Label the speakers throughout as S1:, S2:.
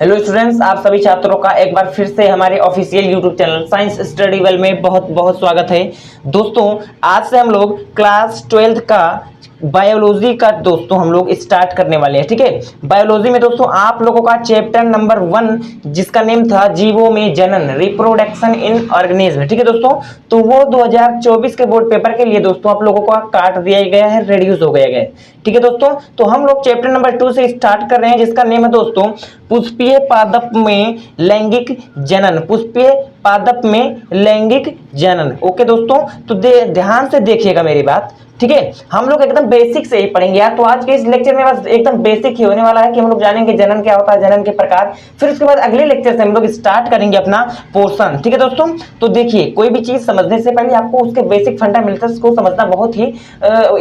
S1: Hello students, आप सभी छात्रों का एक बार फिर से हमारे official YouTube channel science study well में बहुत बहुत स्वागत है। दोस्तों, आज से हम लोग क्लास 12th का बायोलॉजी का दोस्तों हम लोग स्टार्ट करने वाले हैं। ठीक है, बायोलॉजी में दोस्तों आप लोगों का चैप्टर नंबर 1 जिसका नेम था जीवों में जनन, रिप्रोडक्शन इन ऑर्गेनिज्म। ठीक है दोस्तों, तो वो 2024 के बोर्ड पेपर के लिए दोस्तों आप लोगों को काट दिया गया है, रिड्यूस हो गया है। ठीक है दोस्तों, तो हम लोग चैप्टर नंबर 2 से स्टार्ट कर रहे हैं जिसका नेम है दोस्तों पुष्पीय पादप में लैंगिक जनन। पुष्पीय पादप में लैंगिक जनन। ओके दोस्तों, तो ध्यान से देखिएगा मेरी बात। ठीक है, हम लोग एकदम बेसिक से ही पढ़ेंगे यार। तो आज के इस लेक्चर में बस एकदम बेसिक ही होने वाला है कि हम लोग जानेंगे जनन क्या होता है, जनन के प्रकार। फिर उसके बाद अगले लेक्चर से हम लोग स्टार्ट करेंगे अपना पोर्शन। ठीक है दोस्तों, तो देखिए कोई भी चीज समझने से पहले आपको उसके बेसिक फंडामेंटल्स को समझना बहुत ही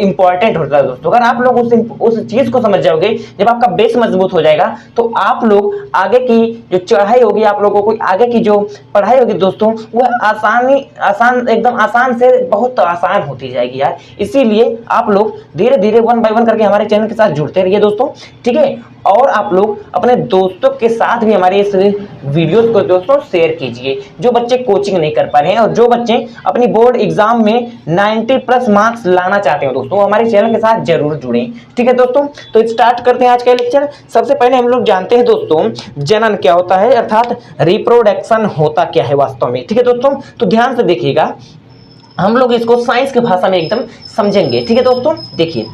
S1: इंपॉर्टेंट होता है दोस्तों। अगर आप लोग उस चीज को समझ जाओगे, जब आपका बेस मजबूत हो जाएगा तो आप लोग आगे की जो चढ़ाई होगी, आप लोगों को आगे की जो पढ़ाई होगी दोस्तों, वह आसान एकदम आसान से बहुत आसान होती जाएगी यार। इसीलिए आप लोग धीरे धीरे 1 बाय 1 करके हमारे चैनल के साथ जुड़ते रहिए दोस्तों। ठीक है, और आप लोग अपने दोस्तों के साथ भी हमारे इस वीडियोस को दोस्तों शेयर कीजिए, जो बच्चे कोचिंग नहीं कर पा रहे हैं और जो बच्चे अपनी बोर्ड एग्जाम में 90+ मार्क्स लाना चाहते हो दोस्तों, हमारे चैनल के साथ जरूर जुड़ें। ठीक है दोस्तों, तो स्टार्ट करते हैं आज का लेक्चर। सबसे पहले हम लोग जानते हैं दोस्तों जनन क्या होता है, अर्थात रिप्रोडक्शन होता क्या है वास्तव में। ठीक है दोस्तों, तो ध्यान से देखिएगा, हम लोग इसको साइंस की भाषा में एकदम समझेंगे। ठीक है दोस्तों, देखिए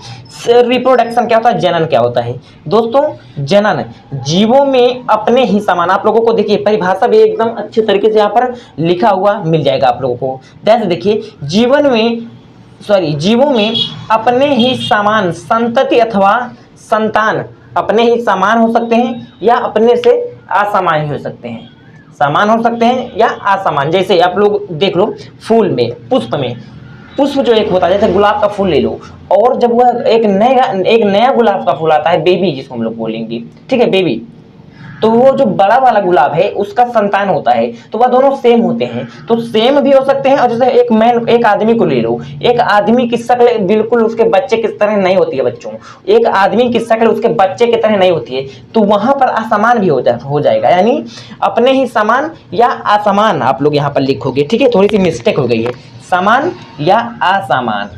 S1: रिप्रोडक्शन क्या होता है, जनन क्या होता है दोस्तों। जनन जीवों में अपने ही समान, आप लोगों को देखिए परिभाषा भी एकदम अच्छे तरीके से यहाँ पर लिखा हुआ मिल जाएगा आप लोगों को। ध्यान से देखिए, जीवों में अपने ही समान संतति अथवा संतान, अपने ही समान हो सकते हैं या अपने से असमान ही हो सकते हैं। समान हो सकते हैं या असमान। जैसे आप लोग देख लो, फूल में, पुष्प जो एक होता है, जैसे गुलाब का फूल ले लो, और जब वह एक नया गुलाब का फूल आता है, बेबी जिसको हम लोग बोलेंगे, ठीक है बेबी, तो वो जो बड़ा वाला गुलाब है उसका संतान होता है, तो वह दोनों सेम होते हैं। तो सेम भी हो सकते हैं। और जैसे एक आदमी को ले लो, एक आदमी की शक्ल बिल्कुल उसके बच्चे की तरह नहीं होती है बच्चों, एक आदमी की शक्ल उसके बच्चे की तरह नहीं होती है, तो वहां पर असमान भी हो जाएगा, यानी अपने ही समान या असमान आप लोग यहाँ पर लिखोगे। ठीक है, थोड़ी सी मिस्टेक हो गई है, समान या असमान।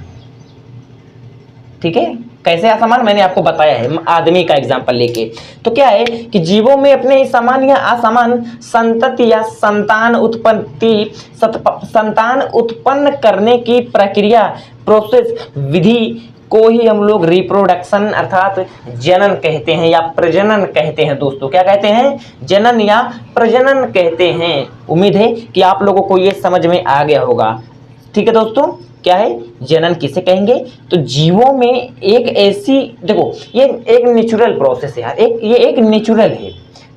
S1: ठीक है, कैसे असमान मैंने आपको बताया है आदमी का एग्जांपल लेके। तो क्या है कि जीवों में अपने ही समान या असमान संतति या संतान उत्पन्न करने की प्रक्रिया, प्रोसेस, विधि को ही हम लोग रिप्रोडक्शन अर्थात जनन कहते हैं या प्रजनन कहते हैं दोस्तों। क्या कहते हैं, जनन या प्रजनन कहते हैं। उम्मीद है कि आप लोगों को ये समझ में आ गया होगा। ठीक है दोस्तों, क्या है जनन किसे कहेंगे, तो जीवों में एक ऐसी, देखो ये एक नेचुरल प्रोसेस है यार, ये एक नेचुरल है।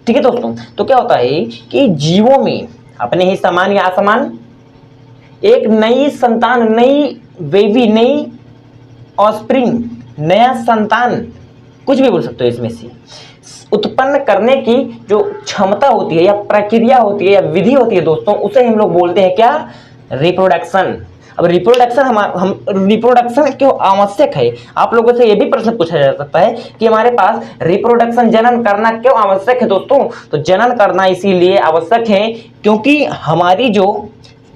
S1: ठीक है दोस्तों, तो क्या होता है कि जीवों में अपने ही समान या असमान एक नई संतान, नई बेबी, नई ऑस्प्रिंग, नया संतान, कुछ भी बोल सकते हो इसमें से, उत्पन्न करने की जो क्षमता होती है या प्रक्रिया होती है या विधि होती है दोस्तों, उसे हम लोग बोलते हैं क्या, रिप्रोडक्शन। अब रिप्रोडक्शन क्यों आवश्यक है, आप लोगों से यह भी प्रश्न पूछा जा सकता है कि हमारे पास रिप्रोडक्शन जनन करना क्यों आवश्यक है दोस्तों। तो जनन करना इसीलिए आवश्यक है क्योंकि हमारी जो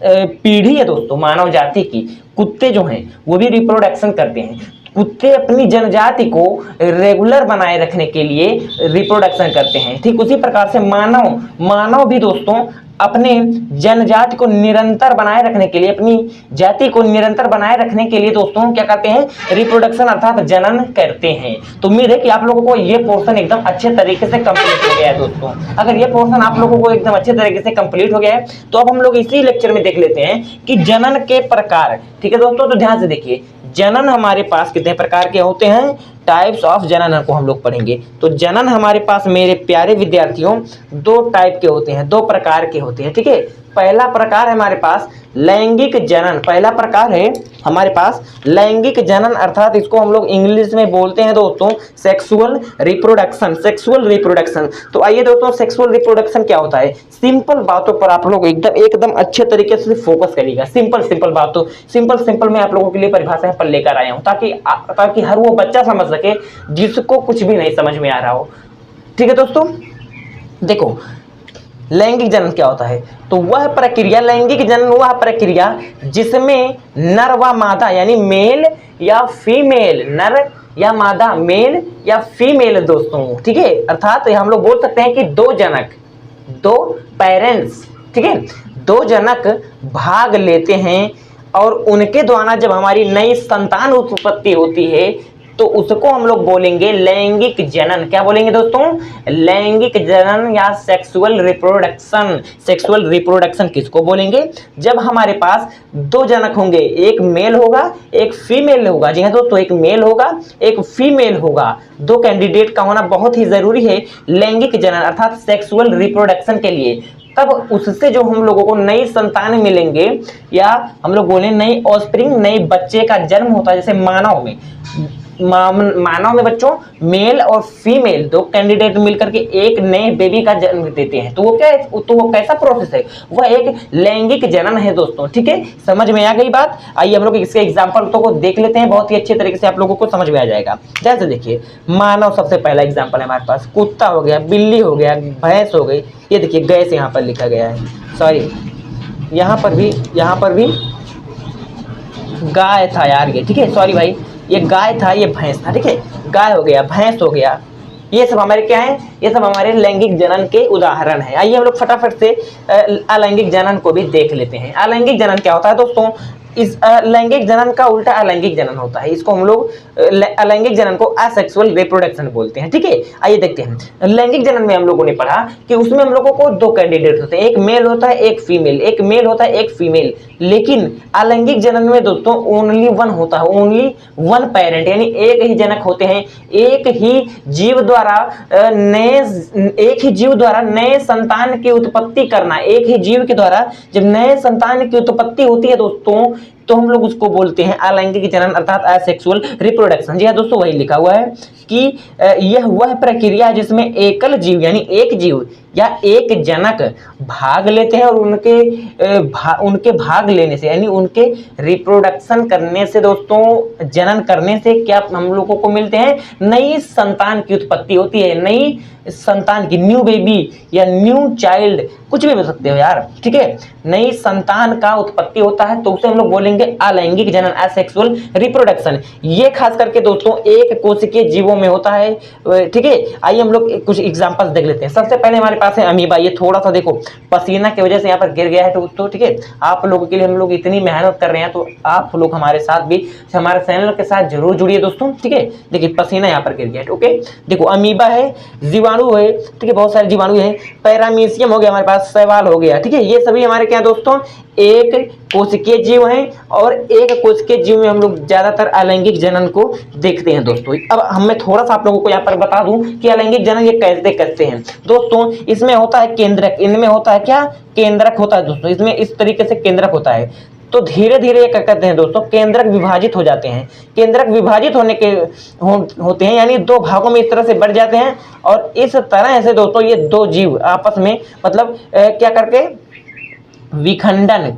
S1: पीढ़ी है दोस्तों मानव जाति की, कुत्ते जो हैं वो भी रिप्रोडक्शन करते हैं। कुत्ते अपनी जनजाति को रेगुलर बनाए रखने के लिए रिप्रोडक्शन करते हैं। ठीक उसी प्रकार से मानव भी दोस्तों अपने जनजाति को निरंतर बनाए रखने के लिए, अपनी जाति को निरंतर बनाए रखने के लिए दोस्तों क्या करते हैं, रिप्रोडक्शन अर्थात जनन करते हैं। तो उम्मीद है कि आप लोगों को ये पोर्शन एकदम अच्छे तरीके से कंप्लीट हो गया है दोस्तों। अगर ये पोर्शन आप लोगों को एकदम अच्छे तरीके से कंप्लीट हो गया है तो अब हम लोग इसी लेक्चर में देख लेते हैं कि जनन के प्रकार। ठीक है दोस्तों, तो ध्यान से देखिए, जनन हमारे पास कितने प्रकार के होते हैं, टाइप्स ऑफ जनन को हम लोग पढ़ेंगे। तो जनन हमारे पास मेरे प्यारे विद्यार्थियों 2 टाइप के होते हैं, 2 प्रकार के होते हैं। ठीक है, पहला प्रकार है हमारे पास लैंगिक जनन। पहला प्रकार है हमारे पास लैंगिक जनन, अर्थात इसको हम लोग इंग्लिश में बोलते हैं दोस्तों सेक्सुअल रिप्रोडक्शन। सेक्सुअल रिप्रोडक्शन, तो आइए दोस्तों सेक्सुअल रिप्रोडक्शन क्या होता है, सिंपल बातों पर आप लोग एकदम अच्छे तरीके से फोकस करिएगा। सिंपल बातों, सिंपल मैं आप लोगों के लिए परिभाषाएं पर लेकर आया हूं ताकि हर वो बच्चा समझ सके जिसको कुछ भी नहीं समझ में आ रहा हो। ठीक है दोस्तों, देखो लैंगिक जनन क्या होता है, तो वह प्रक्रिया, लैंगिक जनन वह प्रक्रिया जिसमें नर व मादा यानी मेल या फीमेल, नर या मादा, मेल या फीमेल दोस्तों, ठीक है। अर्थात हम लोग बोल सकते हैं कि दो जनक, दो पेरेंट्स, ठीक है, दो जनक भाग लेते हैं और उनके द्वारा जब हमारी नई संतान उत्पत्ति होती है तो उसको हम लोग बोलेंगे लैंगिक जनन। क्या बोलेंगे दोस्तों? लैंगिक जनन या सेक्सुअल रिप्रोडक्शन। सेक्सुअल रिप्रोडक्शन किसको बोलेंगे? जब हमारे पास दो जनक होंगे, एक मेल होगा एक फीमेल होगा। जी हाँ दोस्तों, एक मेल होगा एक फीमेल होगा। दो कैंडिडेट का होना बहुत ही जरूरी है लैंगिक जनन अर्थात सेक्सुअल रिप्रोडक्शन के लिए। तब उससे जो हम लोगों को नई संतान मिलेंगे या हम लोग बोले नई ऑस्प्रिंग, नए बच्चे का जन्म होता है। जैसे मानव में बच्चों मेल और फीमेल दो कैंडिडेट मिलकर के एक नए बेबी का जन्म देते हैं, तो वो क्या है, तो वो कैसा प्रोसेस है? वह एक लैंगिक जनन है दोस्तों, ठीक है। समझ में आ गई बात? आइए हम लोग इसके एग्जांपल को देख लेते हैं, बहुत ही अच्छे तरीके से आप लोगों को समझ में आ जाएगा। जैसे देखिए मानव सबसे पहला एग्जाम्पल है हमारे पास, कुत्ता हो गया, बिल्ली हो गया, भैंस हो गई। ये देखिए गैस यहाँ पर लिखा गया है, सॉरी यहाँ पर भी गाय था यार ये, ठीक है, सॉरी भाई, ये गाय था, ये भैंस था, ठीक है। गाय हो गया, भैंस हो गया, ये सब हमारे क्या है? ये सब हमारे लैंगिक जनन के उदाहरण है। आइए हम लोग फटाफट से अलैंगिक जनन को भी देख लेते हैं। अलैंगिक जनन क्या होता है दोस्तों? इस लैंगिक जनन का उल्टा अलैंगिक जनन होता है। इसको हम लोग अलैंगिक जनन को असेक्सुअल रिप्रोडक्शन बोलते हैं, ठीक है। आइए देखते हैं। लैंगिक जनन में हम लोगों ने पढ़ा कि उसमें हम लोगों को दो कैंडिडेट होते हैं, एक मेल होता है एक फीमेल, एक मेल होता है एक फीमेल। लेकिन अलैंगिक जनन में दोस्तों ओनली वन होता है, ओनली वन पेरेंट, यानी एक ही जनक होते हैं। एक ही जीव द्वारा नए संतान की उत्पत्ति करना। एक ही जीव के द्वारा जब नए संतान की उत्पत्ति होती है दोस्तों, तो हम लोग उसको बोलते हैं अलैंगिक जनन अर्थात असेक्सुअल रिप्रोडक्शन। जी हाँ दोस्तों, वही लिखा हुआ है कि यह वह प्रक्रिया जिसमें एकल जीव यानी एक जीव या एक जनक भाग लेते हैं और उनके भाग लेने से यानी उनके रिप्रोडक्शन करने से दोस्तों, जनन करने से क्या हम लोगों को मिलते हैं? नई संतान की उत्पत्ति होती है। नई संतान की, न्यू बेबी या न्यू चाइल्ड, कुछ भी बोल सकते हो यार, ठीक है। नई संतान का उत्पत्ति होता है तो उसे हम लोग बोलेंगे अलैंगिक जनन असेक्सुअल रिप्रोडक्शन। ये खास करके दोस्तों एक कोशिकीय जीवों में होता है, ठीक है। आइए हम लोग कुछ एग्जांपल्स देख लेते हैं। सबसे पहले हमारे पास है अमीबा। ये थोड़ा सा देखो पसीना की वजह से यहाँ पर गिर गया है तो ठीक है। आप लोगों के लिए हम लोग इतनी मेहनत कर रहे हैं तो आप लोग हमारे साथ भी, हमारे चैनल के साथ जरूर जुड़िए दोस्तों, ठीक है। देखिए पसीना यहाँ पर गिर गया है, ओके। देखो अमीबा है, जीवाणु है, ठीक है, बहुत सारे जीवाणु हैं। पैरामीशियम हो गया हमारे पास, शैवाल हो गया, ठीक है। ये सभी हमारे क्या दोस्तों एक कोशिकीय जीव हैं और एक कोशिकीय जीव में हम लोग ज्यादातर अलैंगिक जनन को देखते हैं दोस्तों। अब मैं थोड़ा सा आप लोगों को यहाँ पर बता दूं कि अलैंगिक जनन ये कैसे करते हैं दोस्तों। इसमें होता है केंद्रक, इनमें होता है क्या? केंद्रक होता है दोस्तों। इसमें इस तरीके से केंद्रक होता है, तो धीरे धीरे ये क्या करते हैं दोस्तों, केंद्रक विभाजित हो जाते हैं। केंद्रक विभाजित होने के होते हैं यानी दो भागों में इस तरह से बढ़ जाते हैं और इस तरह से दोस्तों ये दो जीव आपस में मतलब क्या करके विखंडन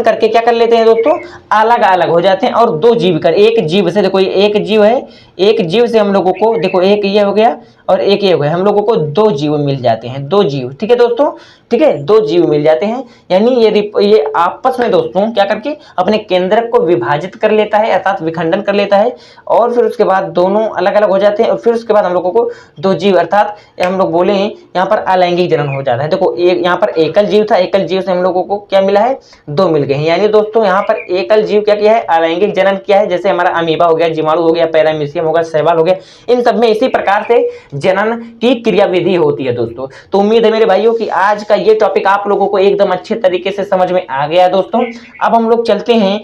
S1: करके क्या कर लेते हैं दोस्तों, अलग अलग हो जाते हैं और दो जीव कर, एक जीव से, देखो एक जीव है, एक जीव से हम लोगों को देखो एक ये हो गया और एक ये हो गया, हम लोगों को दो जीव मिल जाते हैं, दो जीव, ठीक है दोस्तों, ठीक है, दो जीव मिल जाते हैं। यानी ये आपस में दोस्तों क्या करके अपने केंद्रक को विभाजित कर लेता है अर्थात विखंडन कर लेता है और फिर उसके बाद दोनों अलग अलग हो जाते हैं और फिर उसके बाद हम लोगों को दो जीव अर्थात हम लोग बोले यहाँ पर अलैंगिक जनन हो जाता है। देखो एक यहाँ पर एकल जीव था, एकल जीव से हम लोगों को क्या मिला है? दो मिल गए हैं। यानी दोस्तों यहाँ पर एकल जीव क्या किया है? अलैंगिक जनन किया है। जैसे हमारा अमीबा हो गया, जीवाणु हो गया, पैरामीशियम होगा, शैवाल हो गया, इन सब में इसी प्रकार से जनन की क्रियाविधि होती है दोस्तों। तो उम्मीद है मेरे भाइयों कि आज का ये टॉपिक आप लोगों को एकदम अच्छे तरीके से समझ में आ गया है दोस्तों। अब हम लोग चलते हैं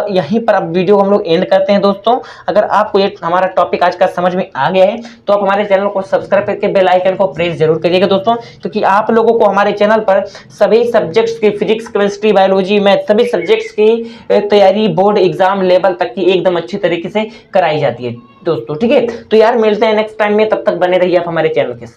S1: यहीं पर, अब वीडियो हम लोग एंड करते हैं दोस्तों। अगर आपको ये हमारा टॉपिक आज का समझ में आ गया है तो आप हमारे चैनल को सब्सक्राइब करके बेल आइकन को प्रेस जरूर करिएगा दोस्तों, क्योंकि आप लोगों को हमारे चैनल पर सभी सब्जेक्ट्स की, फिजिक्स, केमिस्ट्री, बायोलॉजी, मैथ, सभी सब्जेक्ट्स की तैयारी बोर्ड एग्जाम लेवल तक की एकदम अच्छी तरीके से कराई जाती है दोस्तों, ठीक है। तो यार मिलते हैं नेक्स्ट टाइम में, तब तक बने रहिए आप हमारे चैनल के साथ।